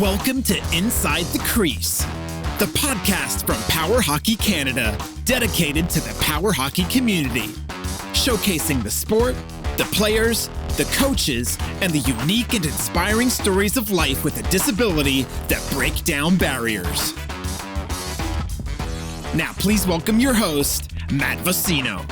Welcome to Inside The Crease, the podcast from PowerHockey Canada, dedicated to the power hockey community, showcasing the sport, the players, the coaches, and the unique and inspiring stories of life with a disability that break down barriers. Now, please welcome your host, Matt Vocino.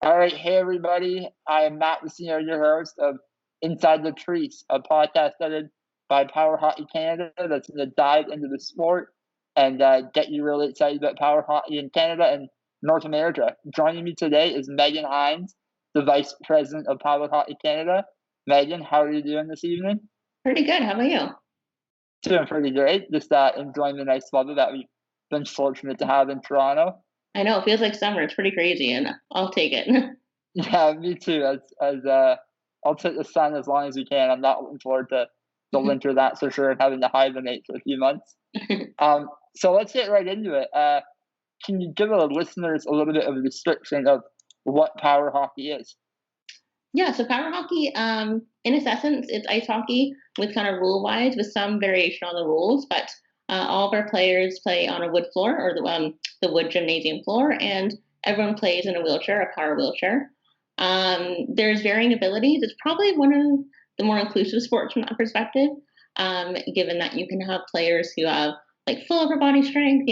All right, hey everybody, I am Matt Vocino, your host of Inside The Crease, a podcast started by PowerHockey Canada that's going to dive into the sport and get you really excited about power hockey in Canada and North America. Joining me today is Meghan Hines, the Vice President of PowerHockey Canada. Meghan, how are you doing this evening? Pretty good. How about you? Doing pretty great. Just enjoying the nice weather that we've been fortunate to have in Toronto. I know, it feels like summer. It's pretty crazy, and I'll take it. Yeah, me too. As I'll take the sun as long as we can. I'm not looking forward to the winter, that's for sure, and having to hibernate for a few months. So let's get right into it. Can you give our listeners a little bit of a description of what power hockey is? Yeah, so power hockey, in its essence, it's ice hockey with kind of rule-wise, with some variation on the rules, but all of our players play on a wood floor, or the wood gymnasium floor, and everyone plays in a wheelchair, a power wheelchair. There's varying abilities. It's probably one of the more inclusive sports from that perspective, given that you can have players who have like full upper body strength,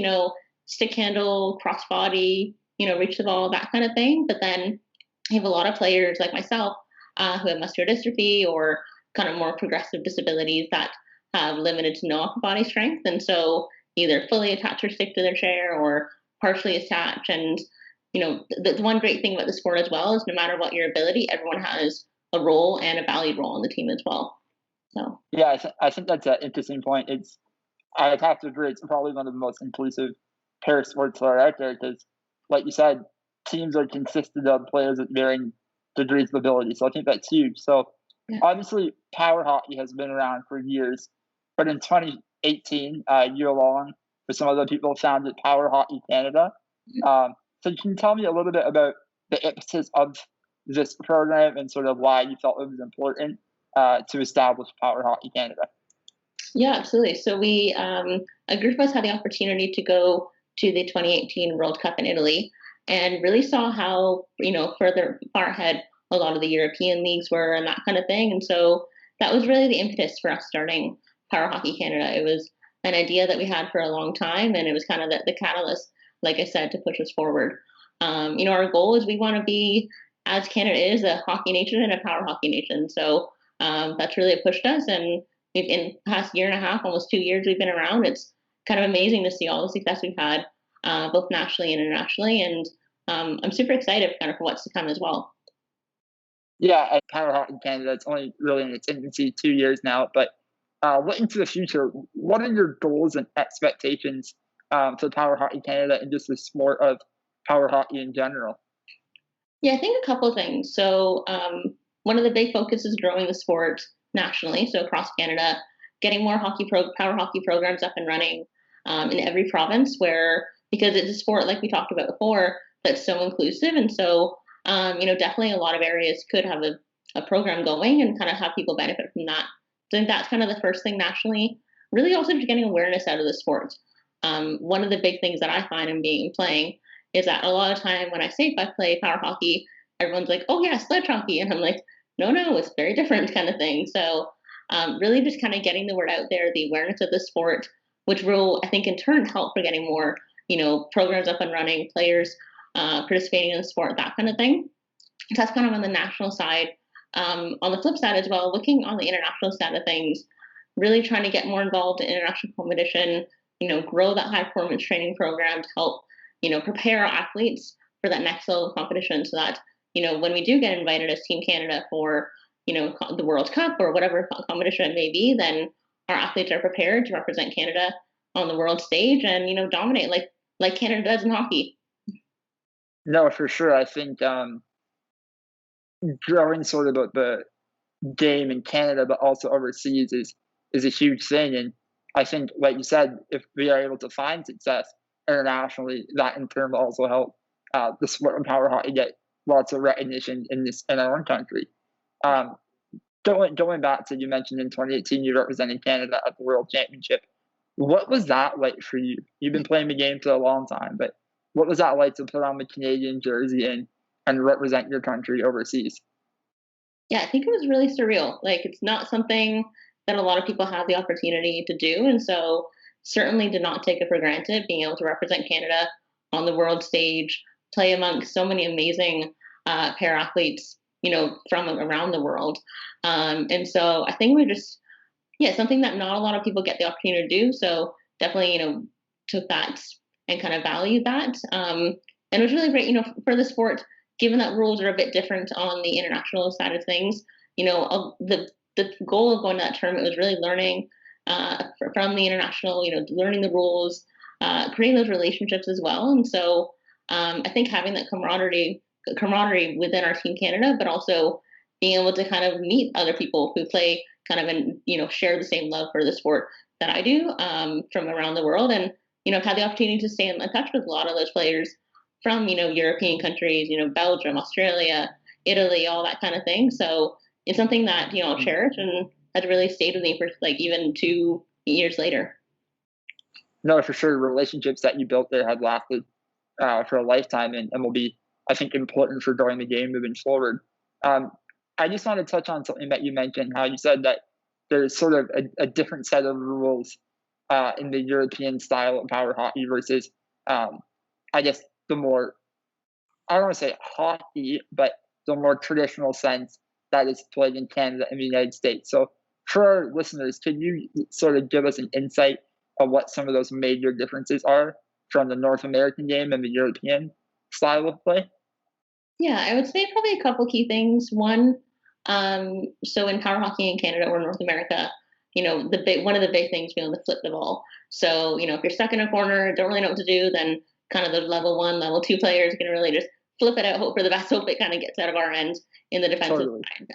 stick handle, crossbody, reach the ball, that kind of thing. But then you have a lot of players like myself who have muscular dystrophy or kind of more progressive disabilities that have limited to no upper body strength. And so either fully attach or stick to their chair or partially attach. And the one great thing about the sport as well is no matter what your ability, everyone has a role and a valued role on the team as well. So yeah, I think that's an interesting point. I'd have to agree. It's probably one of the most inclusive pair sports that are out there because, like you said, teams are consisted of players with varying degrees of ability. So I think that's huge. So Obviously, power hockey has been around for years, but in 2018, you along with some other people founded PowerHockey Canada. So can you tell me a little bit about the impetus of this program and sort of why you felt it was important to establish PowerHockey Canada? Yeah, absolutely. So we, a group of us had the opportunity to go to the 2018 World Cup in Italy and really saw how, far ahead a lot of the European leagues were and that kind of thing. And so that was really the impetus for us starting PowerHockey Canada. It was an idea that we had for a long time, and it was kind of the catalyst, like I said, to push us forward. Our goal is we want to be, as Canada is, a hockey nation and a power hockey nation. So that's really pushed us. And we've, in the past year and a half, almost 2 years we've been around, it's kind of amazing to see all the success we've had, both nationally and internationally. And I'm super excited kind of for what's to come as well. Yeah, at PowerHockey Canada, it's only really in its infancy, 2 years now. But looking to the future, what are your goals and expectations for PowerHockey Canada and just the sport of power hockey in general? Yeah, I think a couple of things. So one of the big focuses is growing the sport nationally, so across Canada, getting more power hockey programs up and running in every province because it's a sport, like we talked about before, that's so inclusive. And so, definitely a lot of areas could have a program going and kind of have people benefit from that. So I think that's kind of the first thing nationally. Really also just getting awareness out of the sport. One of the big things that I find in playing is that a lot of time when I say I play power hockey, everyone's like, oh yeah, sledge hockey. And I'm like, no, it's very different kind of thing. So really just kind of getting the word out there, the awareness of the sport, which will, I think, in turn help for getting more, programs up and running, players participating in the sport, that kind of thing. So that's kind of on the national side. On the flip side as well, looking on the international side of things, really trying to get more involved in international competition, grow that high performance training program to help, prepare our athletes for that next level of competition so that, when we do get invited as Team Canada for, the World Cup or whatever competition it may be, then our athletes are prepared to represent Canada on the world stage and, dominate like Canada does in hockey. No, for sure. I think growing sort of the game in Canada, but also overseas is a huge thing. And I think, like you said, if we are able to find success internationally, that in turn will also help the sport of power hockey get lots of recognition in our own country. going back to, you mentioned in 2018 you represented Canada at the World Championship. What was that like for you? You've been playing the game for a long time, but what was that like to put on the Canadian jersey and represent your country overseas? Yeah, I think it was really surreal. Like, it's not something that a lot of people have the opportunity to do, and so certainly did not take it for granted being able to represent Canada on the world stage, play amongst so many amazing pair athletes, from around the world. And so I think we're just, yeah, something that not a lot of people get the opportunity to do. So definitely, took that and kind of valued that. And it was really great, for the sport, given that rules are a bit different on the international side of things. The goal of going to that tournament was really learning from the international, learning the rules, creating those relationships as well. And so I think having that camaraderie within our Team Canada, but also being able to kind of meet other people who play kind of and share the same love for the sport that I do from around the world, and I've had the opportunity to stay in touch with a lot of those players from European countries, Belgium, Australia, Italy, all that kind of thing. So it's something that I'll cherish and has really stayed with me for like even 2 years later. No, for sure, relationships that you built there have lasted for a lifetime and will be, I think, important for growing the game moving forward. I just want to touch on something that you mentioned, how you said that there's sort of a different set of rules in the European style of power hockey versus, I guess, the more, I don't want to say hockey, but the more traditional sense that is played in Canada and the United States. So for our listeners, could you sort of give us an insight of what some of those major differences are from the North American game and the European style of play? Yeah, I would say probably a couple key things. One, so in power hockey in Canada or North America, one of the big things being able to flip the ball. So, if you're stuck in a corner, don't really know what to do, then kind of the level 1, level 2 players can really just flip it out, hope for the best, hope it kind of gets out of our end in the defensive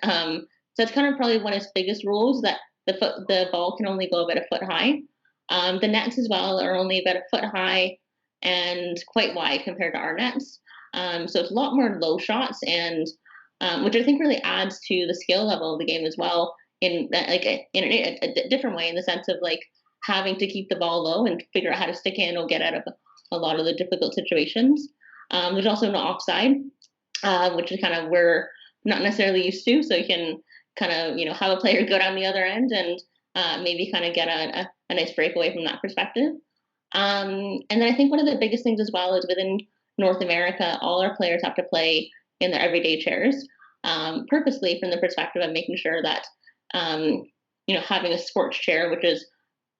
side. So it's kind of probably one of its biggest rules, that the ball can only go about a foot high. The nets as well are only about a foot high and quite wide compared to our nets. So it's a lot more low shots, and which I think really adds to the skill level of the game as well, in a different way, in the sense of like having to keep the ball low and figure out how to stick in or get out of a lot of the difficult situations. There's also no offside, which is kind of we're not necessarily used to. So you can kind of have a player go down the other end and maybe kind of get a nice breakaway from that perspective. And then I think one of the biggest things as well is within North America, all our players have to play in their everyday chairs, purposely from the perspective of making sure that, having a sports chair, which is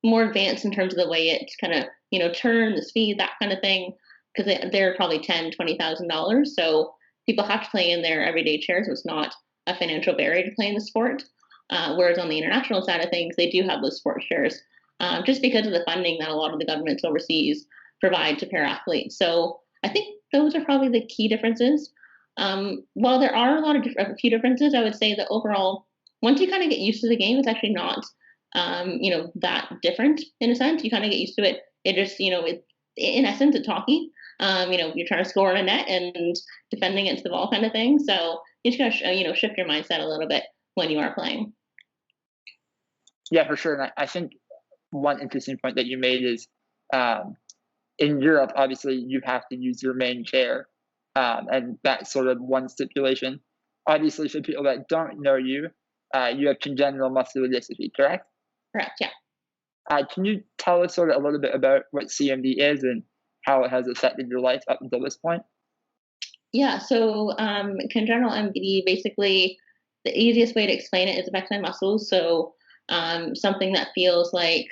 more advanced in terms of the way it kind of, turn, the speed, that kind of thing, because they're probably $10,000-$20,000. So people have to play in their everyday chairs. So it's not a financial barrier to play in the sport. Whereas on the international side of things, they do have those sports chairs, just because of the funding that a lot of the governments overseas provide to pair athletes. So I think those are probably the key differences. While there are a few differences, I would say that overall, once you kind of get used to the game, it's actually not, that different in a sense. You kind of get used to it. It just, in essence, it's hockey. You're trying to score on a net and defending against the ball kind of thing. So you just got to, shift your mindset a little bit when you are playing. Yeah, for sure. And I think one interesting point that you made is in Europe, obviously, you have to use your main chair. And that's sort of one stipulation. Obviously, for people that don't know you, you have congenital muscular dystrophy, correct? Correct, yeah. Can you tell us sort of a little bit about what CMD is and how it has affected your life up until this point? Yeah, so congenital MD, basically, the easiest way to explain it is it affects my muscles. So something that feels like,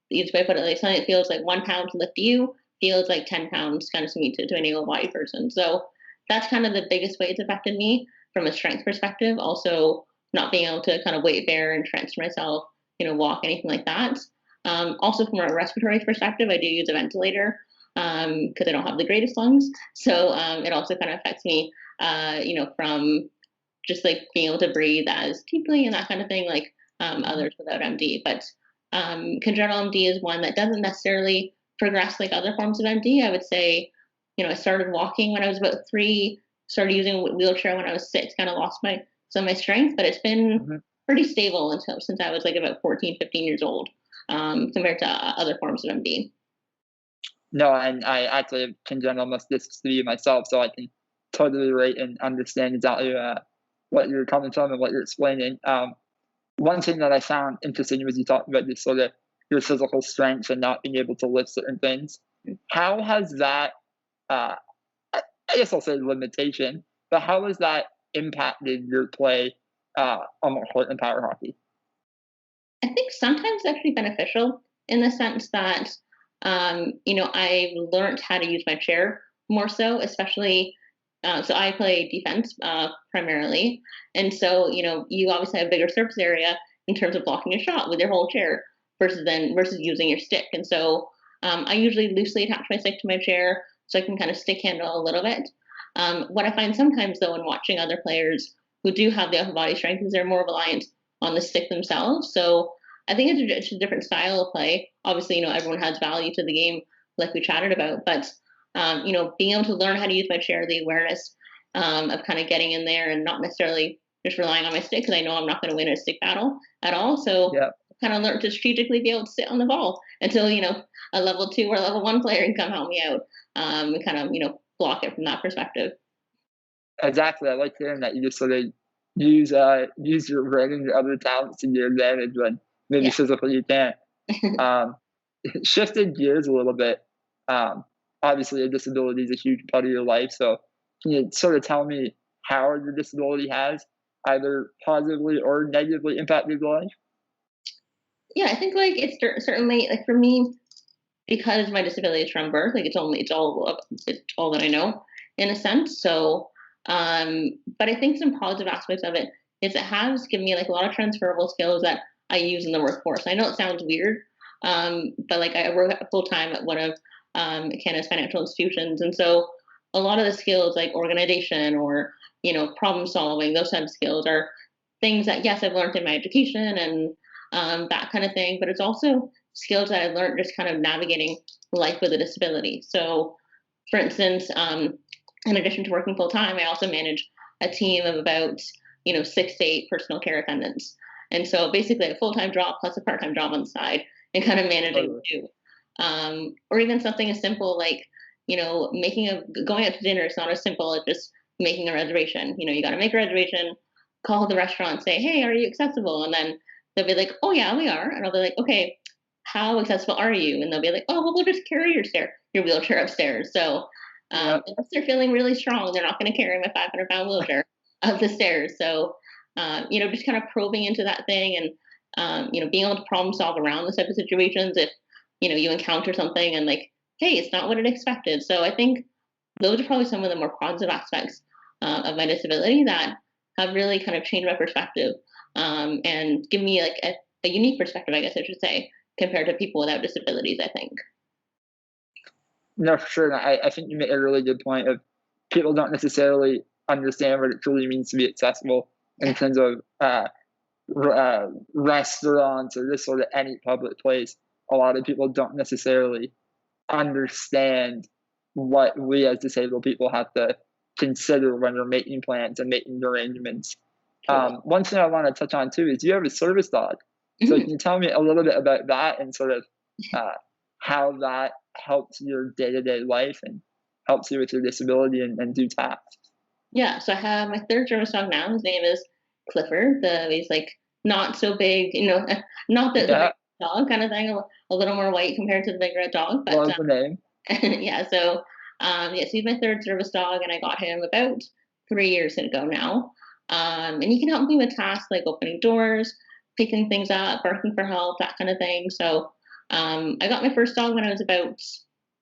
the easiest way to put it, like something that feels like 1 pound to lift you, feels like 10 pounds kind of to me to any able body person. So that's kind of the biggest way it's affected me from a strength perspective. Also, not being able to kind of weight bear and transfer myself, walk, anything like that. Also, from a respiratory perspective, I do use a ventilator because I don't have the greatest lungs. So it also kind of affects me, from just like being able to breathe as deeply and that kind of thing, like others without MD. But congenital MD is one that doesn't necessarily progress like other forms of MD. I would say, I started walking when I was about 3, started using a wheelchair when I was 6, kind of lost some of my strength, but it's been pretty stable since I was like about 14, 15 years old, compared to other forms of MD. No, and I actually have congenital muscular dystrophy myself, so I can totally relate and understand exactly what you're coming from and what you're explaining. One thing that I found interesting was you talked about this sort of your physical strength and not being able to lift certain things. How has that, I guess I'll say limitation, but how has that impacted your play on the court in power hockey? I think sometimes it's actually beneficial in the sense that, I learned how to use my chair more so, especially. So I play defense primarily, and so you obviously have a bigger surface area in terms of blocking a shot with your whole chair versus using your stick. And so I usually loosely attach my stick to my chair so I can kind of stick handle a little bit. What I find sometimes though, in watching other players who do have the upper body strength, is they're more reliant on the stick themselves. So I think it's a different style of play. Obviously, everyone has value to the game, like we chatted about, but being able to learn how to use my chair, the awareness of kind of getting in there and not necessarily just relying on my stick, because I know I'm not going to win a stick battle at all. So kind of learn to strategically be able to sit on the ball until a level 2 or level 1 player can come help me out and kind of block it from that perspective. Exactly, I like hearing that you just sort of use your brain and your other talents to your advantage when maybe physically you can't. Shifted gears a little bit. Obviously, a disability is a huge part of your life. So, can you sort of tell me how your disability has either positively or negatively impacted your life? Yeah, I think like it's certainly like for me, because my disability is from birth, like it's all that I know in a sense. So, but I think some positive aspects of it is it has given me like a lot of transferable skills that I use in the workforce. I know it sounds weird, but like I work full time at one of Canada's financial institutions, and so a lot of the skills like organization or problem solving, those types of skills are things that yes I've learned in my education and that kind of thing, but it's also skills that I learned just kind of navigating life with a disability. So, for instance, in addition to working full time, I also manage a team of about 6 to 8 personal care attendants, and so basically a full time job plus a part time job on the side, and kind of managing the two. Or even something as simple like going out to dinner is not as simple as just making a reservation. You got to make a reservation, call the restaurant, say, hey, are you accessible? And then they'll be like, oh yeah, we are. And I'll be like, okay, how accessible are you? And they'll be like, oh, well, we'll just carry your wheelchair upstairs. So unless they're feeling really strong, they're not going to carry my 500-pound wheelchair up the stairs. So just kind of probing into that thing and being able to problem solve around this type of situations if you encounter something and like, hey, it's not what it expected. So I think those are probably some of the more positive aspects of my disability that have really kind of changed my perspective and give me like a unique perspective, I guess I should say, compared to people without disabilities, I think. No, for sure. I think you made a really good point of people don't necessarily understand what it truly means to be accessible in terms of restaurants or just sort of any public place. A lot of people don't necessarily understand what we as disabled people have to consider when we're making plans and making arrangements. One thing I want to touch on too is you have a service dog. So can you tell me a little bit about that and sort of how that helps your day-to-day life and helps you with your disability and do tasks? Yeah, so I have my third service dog now. His name is Clifford. He's like not so big, not the big dog kind of thing, a little more white compared to the big red dog. But love the name. yeah, so he's my third service dog, and I got him about 3 years ago now. And he can help me with tasks like opening doors, picking things up, barking for help, that kind of thing. So I got my first dog when I was about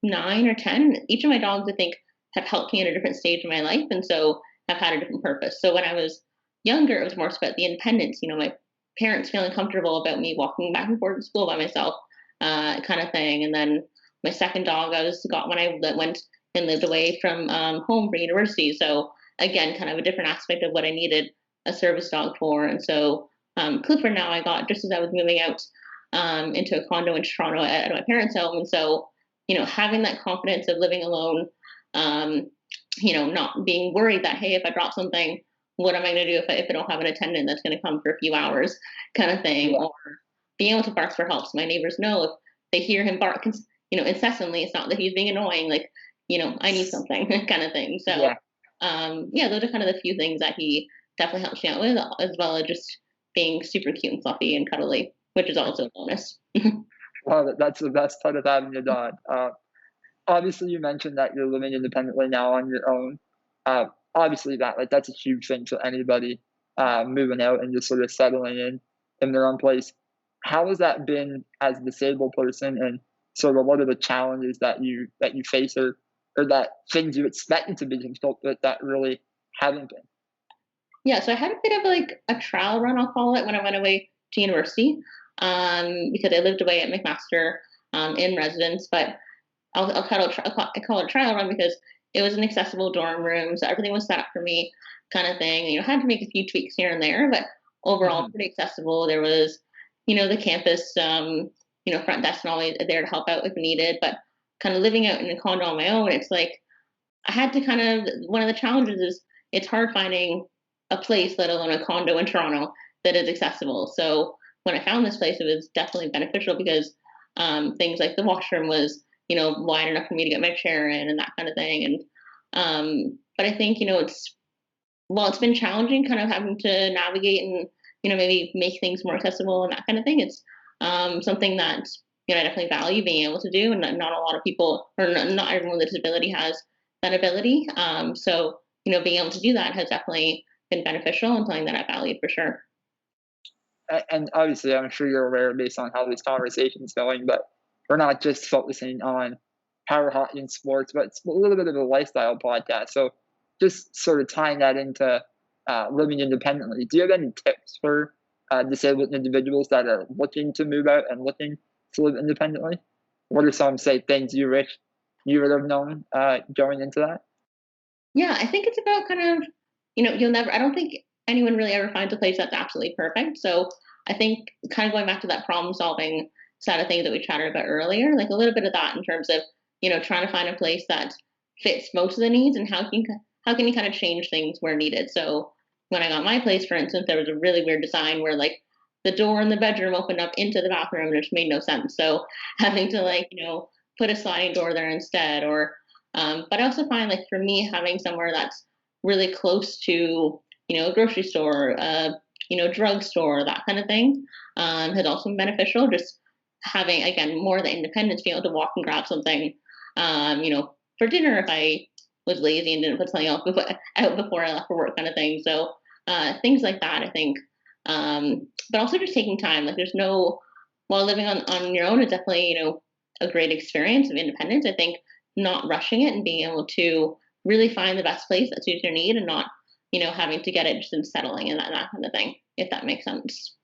9 or 10. Each of my dogs, I think, have helped me at a different stage in my life, and so have had a different purpose. So when I was younger, it was more about the independence, my parents feeling comfortable about me walking back and forth to school by myself, kind of thing. And then my second dog I got when I went and lived away from home for university. So again, kind of a different aspect of what I needed a service dog for. And so Clifford now I got just as I was moving out into a condo in Toronto at my parents' home. And so, having that confidence of living alone, not being worried that, hey, if I drop something, what am I going to do if I don't have an attendant that's going to come for a few hours kind of thing, Yeah. or being able to bark for help so my neighbors know if they hear him bark, incessantly, it's not that he's being annoying, like, I need something kind of thing. So, those are kind of the few things that he definitely helps me out with, as well as just being super cute and fluffy and cuddly, which is also a bonus. Well, that's the best part of having a dog. Obviously, you mentioned that you're living independently now on your own. Obviously, that's a huge thing for anybody moving out and just sort of settling in their own place. How has that been as a disabled person, and sort of what are the challenges that you face, or that things you expected to be difficult but that really haven't been? Yeah, so I had a bit of like a trial run, I'll call it, when I went away to university, because I lived away at McMaster in residence, but I call it a trial run because it was an accessible dorm room, so everything was set up for me, kind of thing. Had to make a few tweaks here and there, but overall pretty accessible. There was, the campus, front desk and always there to help out if needed. But kind of living out in a condo on my own, it's like I had to one of the challenges is it's hard finding a place, let alone a condo in Toronto, that is accessible. So when I found this place, it was definitely beneficial because things like the washroom was wide enough for me to get my chair in and that kind of thing. And but I think it's been challenging, kind of having to navigate and maybe make things more accessible and that kind of thing. It's something that I definitely value being able to do, and not a lot of people, or not everyone with a disability has that ability. So being able to do that has definitely been beneficial and something that I valued for sure. And obviously, I'm sure you're aware based on how this conversation's going, but we're not just focusing on power hockey and sports, but it's a little bit of a lifestyle podcast. So just sort of tying that into living independently, do you have any tips for disabled individuals that are looking to move out and looking to live independently? What are some, say, things you wish you would have known going into that? Yeah, I think it's about kind of, I don't think anyone really ever finds a place that's absolutely perfect. So I think kind of going back to that problem solving side of things that we chatted about earlier, like a little bit of that in terms of, trying to find a place that fits most of the needs, and how can you kind of change things where needed. So when I got my place, for instance, there was a really weird design where like the door in the bedroom opened up into the bathroom, and it just made no sense. So having to put a sliding door there instead, or but I also find like for me having somewhere that's really close to a grocery store, drugstore, that kind of thing, has also been beneficial. Just having again more of the independence, being able to walk and grab something, for dinner if I was lazy and didn't put something else out before I left for work, kind of thing. So things like that, I think. But also just taking time. Like there's while living on your own is definitely a great experience of independence. I think not rushing it and being able to really find the best place that suits your need, and not having to get it just in settling and that kind of thing, if that makes sense.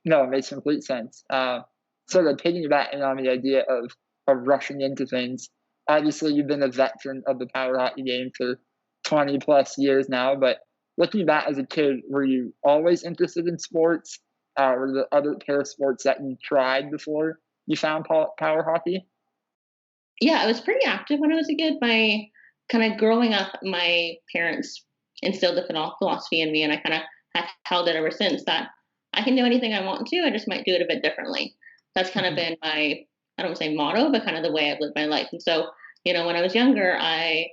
No, it makes complete sense. Sort of piggybacking on the idea of rushing into things. Obviously, you've been a veteran of the power hockey game for 20 plus years now, but looking back as a kid, were you always interested in sports? Were there other pair of sports that you tried before you found power hockey? Yeah, I was pretty active when I was a kid. My kind of growing up, my parents instilled the philosophy in me, and I kind of have held it ever since, that I can do anything I want to. I just might do it a bit differently. That's kind of been my, I don't want to say motto, but kind of the way I've lived my life. And so, when I was younger, I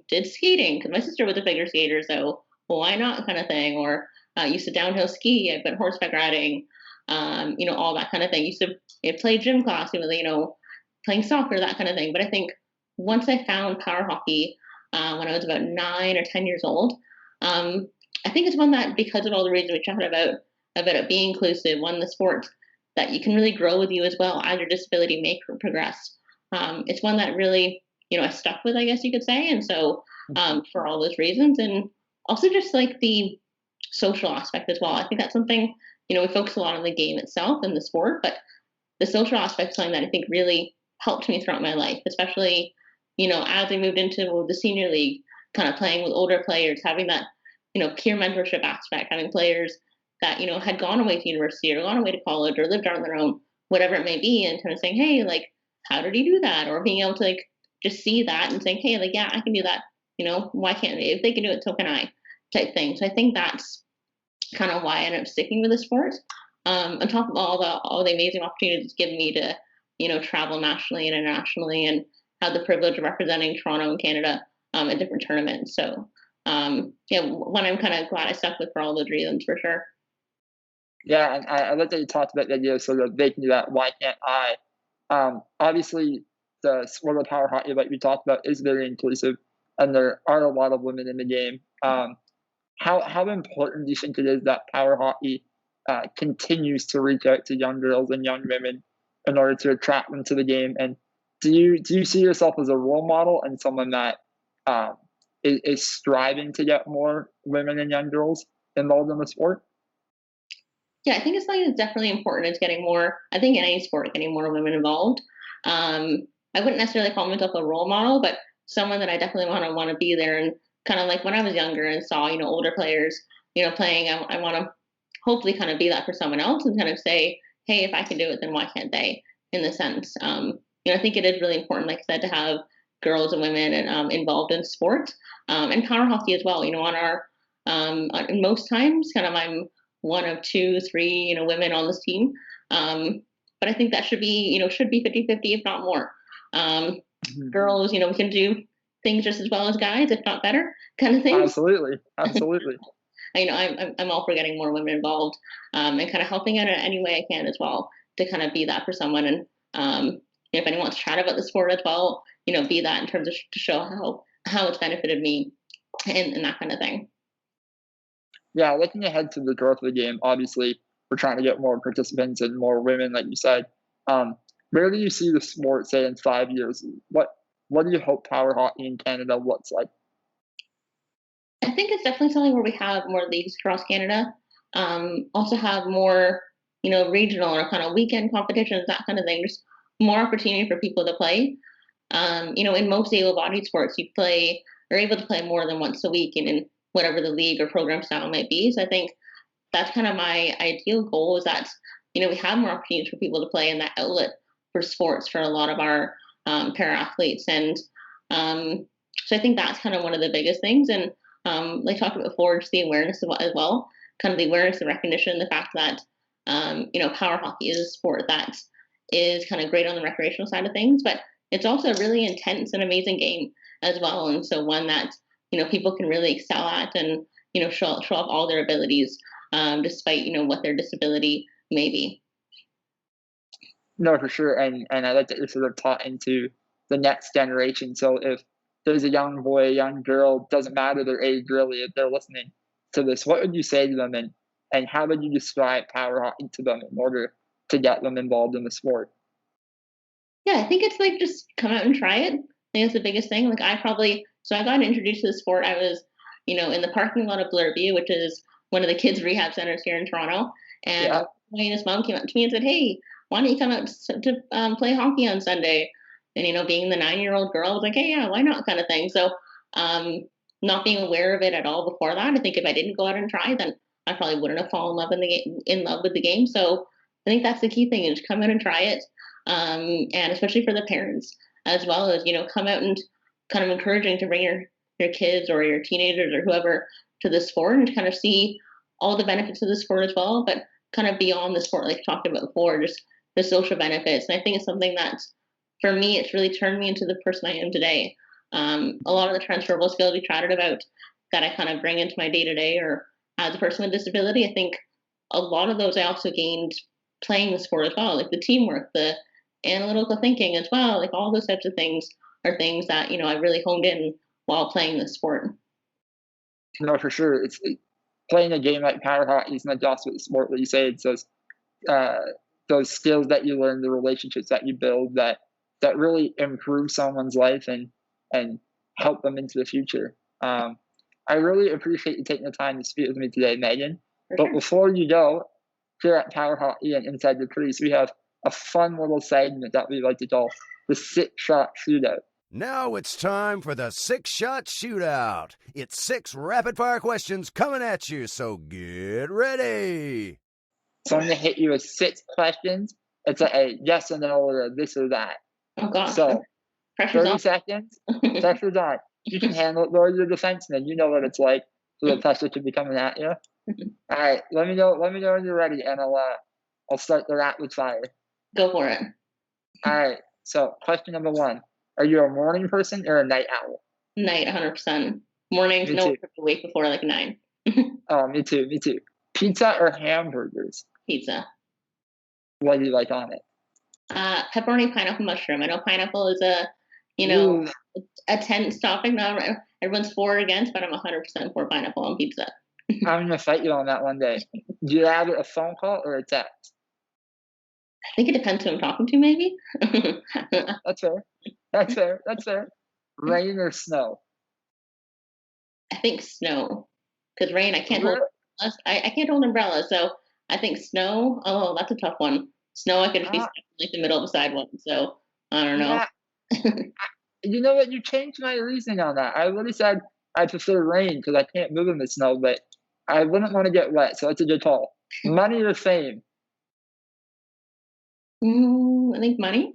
did skating because my sister was a figure skater, so why not, kind of thing. Or used to downhill ski. I've been horseback riding, all that kind of thing. Used to play gym class, playing soccer, that kind of thing. But I think once I found power hockey when I was about 9 or 10 years old, I think it's one that, because of all the reasons we chatted about it being inclusive, one, the sport that you can really grow with you as well as your disability may progress. It's one that really, I stuck with, I guess you could say. And so for all those reasons, and also just like the social aspect as well. I think that's something, we focus a lot on the game itself and the sport, but the social aspect is something that I think really helped me throughout my life, especially, as I moved into the senior league, kind of playing with older players, having that, peer mentorship aspect, having players that, had gone away to university or gone away to college or lived on their own, whatever it may be, and kind of saying, hey, like, how did he do that? Or being able to just see that and saying, hey, like, yeah, I can do that. Why can't they? If they can do it, so can I, type thing. So I think that's kind of why I ended up sticking with the sport. On top of all the amazing opportunities it's given me to, travel nationally and internationally and have the privilege of representing Toronto and Canada at different tournaments. So one I'm kind of glad I stuck with for all those reasons for sure. Yeah, and I like that you talked about the idea of sort of they can do that. Why can't I? Obviously, the sport of power hockey, like we talked about, is very inclusive, and there are a lot of women in the game. How important do you think it is that power hockey continues to reach out to young girls and young women in order to attract them to the game? And do you see yourself as a role model and someone that is striving to get more women and young girls involved in the sport? Yeah, I think it's something that's definitely important. It's getting more, I think in any sport, getting more women involved. I wouldn't necessarily call myself a role model, but someone that I definitely want to be there. And kind of like when I was younger and saw, older players, playing, I want to hopefully kind of be that for someone else and kind of say, hey, if I can do it, then why can't they, in the sense. I think it is really important, like I said, to have girls and women involved in sport and power hockey as well. On our, in most times, kind of I'm one of 2, 3, women on this team. But I think that should be 50-50, if not more. Girls, we can do things just as well as guys, if not better, kind of thing. Absolutely. I'm all for getting more women involved and kind of helping out in any way I can as well to kind of be that for someone. And if anyone wants to chat about the sport as well, be that in terms of to show how it's benefited me and that kind of thing. Yeah, looking ahead to the growth of the game, obviously we're trying to get more participants and more women, like you said. Where do you see the sport, say, in 5 years? What do you hope power hockey in Canada looks like? I think it's definitely something where we have more leagues across Canada. Also have more, regional or kind of weekend competitions, that kind of thing. Just more opportunity for people to play. In most able-bodied sports, you're able to play more than once a week in whatever the league or program style might be. So I think that's kind of my ideal goal, is that, we have more opportunities for people to play in that outlet for sports for a lot of our para athletes. And so I think that's kind of one of the biggest things. And like talked about before, just the awareness as well, kind of the awareness and recognition, the fact that, power hockey is a sport that is kind of great on the recreational side of things, but it's also a really intense and amazing game as well. And so one that, people can really excel at and, show off all their abilities, despite, what their disability may be. No, for sure. And I like that you're sort of taught into the next generation. So if there's a young boy, a young girl, doesn't matter their age really, if they're listening to this, what would you say to them and how would you describe power hockey to them in order to get them involved in the sport? Yeah, I think it's like just come out and try it. I think that's the biggest thing. Like I got introduced to the sport. I was, in the parking lot of Blurview, which is one of the kids' rehab centers here in Toronto. And his mom came up to me and said, hey, why don't you come out to play hockey on Sunday? And, being the 9-year-old girl, I was like, hey, yeah, why not, kind of thing. So not being aware of it at all before that, I think if I didn't go out and try, then I probably wouldn't have fallen in love with the game. So I think that's the key thing, is come out and try it. And especially for the parents, as well as, come out and kind of encouraging to bring your kids or your teenagers or whoever to the sport and kind of see all the benefits of the sport as well, but kind of beyond the sport, like talked about before, just the social benefits. And I think it's something that, for me, it's really turned me into the person I am today. A lot of the transferable skills we chatted about that I kind of bring into my day-to-day or as a person with disability, I think a lot of those I also gained playing the sport as well, like the teamwork, the analytical thinking as well, like all those types of things are things that, I really honed in while playing the sport. No, for sure. It's playing a game like power hockey is not just with the sport, like you say. It's those skills that you learn, the relationships that you build that really improve someone's life and help them into the future. I really appreciate you taking the time to speak with me today, Megan. But before you go, here at Power Hockey and Inside the Crease, we have a fun little segment that we like to call the Six Shot Shootout. Now it's time for the Six Shot Shootout. It's 6 rapid-fire questions coming at you, so get ready. So I'm going to hit you with 6 questions. It's a yes or no or a this or that. Oh, God. So, Pressure's 30 on. seconds, pressure's on. You can handle it, though. You're a defenseman. You know what it's like. So the pressure should be coming at you. All right, let me know when you're ready, and I'll start the rapid fire. Go for it. All right. So question number 1: are you a morning person or a night owl? Night, 100%. Mornings, no one wake before like 9. Oh, me too. Pizza or hamburgers? Pizza. What do you like on it? Pepperoni, pineapple, mushroom. I know pineapple is a tense topic. Now everyone's for or against, but I'm 100% for pineapple on pizza. I'm gonna fight you on that one day. Do you have a phone call or a text? I think it depends who I'm talking to, maybe. That's fair. Rain or snow? I think snow, because rain I can't hold. I can't hold umbrella, so I think snow. Oh, that's a tough one. Snow, I could be stuck in like the middle of the sidewalk, so I don't know. Yeah. You know what? You changed my reasoning on that. I would have said I prefer rain because I can't move in the snow, but I wouldn't want to get wet, so it's a good call. Money or fame? I think money.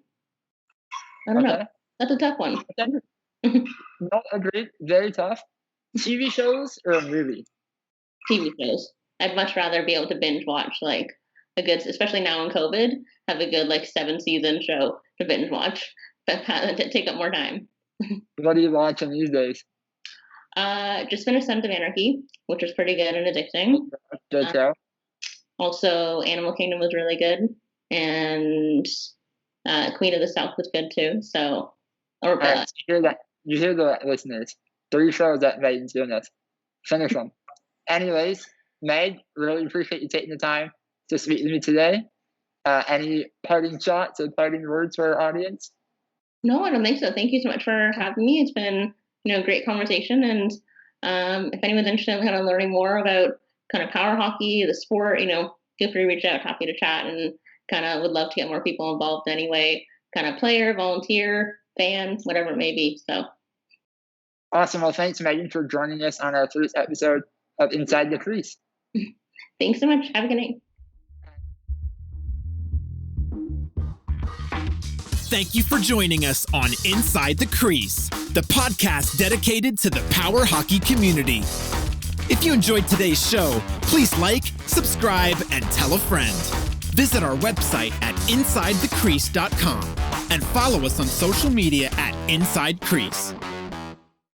I don't know. That's a tough one. No, agreed. Very tough. TV shows or a movie? TV shows. I'd much rather be able to binge watch like a good, especially now in COVID, have a good like 7-season show to binge watch, but to take up more time. What are you watching these days? Just finished Sons of Anarchy, which was pretty good and addicting. Good show. Also, Animal Kingdom was really good, and Queen of the South was good too. So, you hear that, listeners? 3 shows that Megan's doing this. Finish them. Anyways, Meg, really appreciate you taking the time to speak with me today. Any parting shots or parting words for our audience? No, I don't think so. Thank you so much for having me. It's been a great conversation, and if anyone's interested in kind of learning more about kind of power hockey, the sport, feel free to reach out. Happy to chat, and kind of would love to get more people involved anyway. Kind of player, volunteer, fan, whatever it may be. So. Awesome. Well, thanks, Megan, for joining us on our first episode of Inside the Crease. Thanks so much. Have a good night. Thank you for joining us on Inside the Crease, the podcast dedicated to the power hockey community. If you enjoyed today's show, please like, subscribe, and tell a friend. Visit our website at InsideTheCrease.com and follow us on social media at Inside Crease.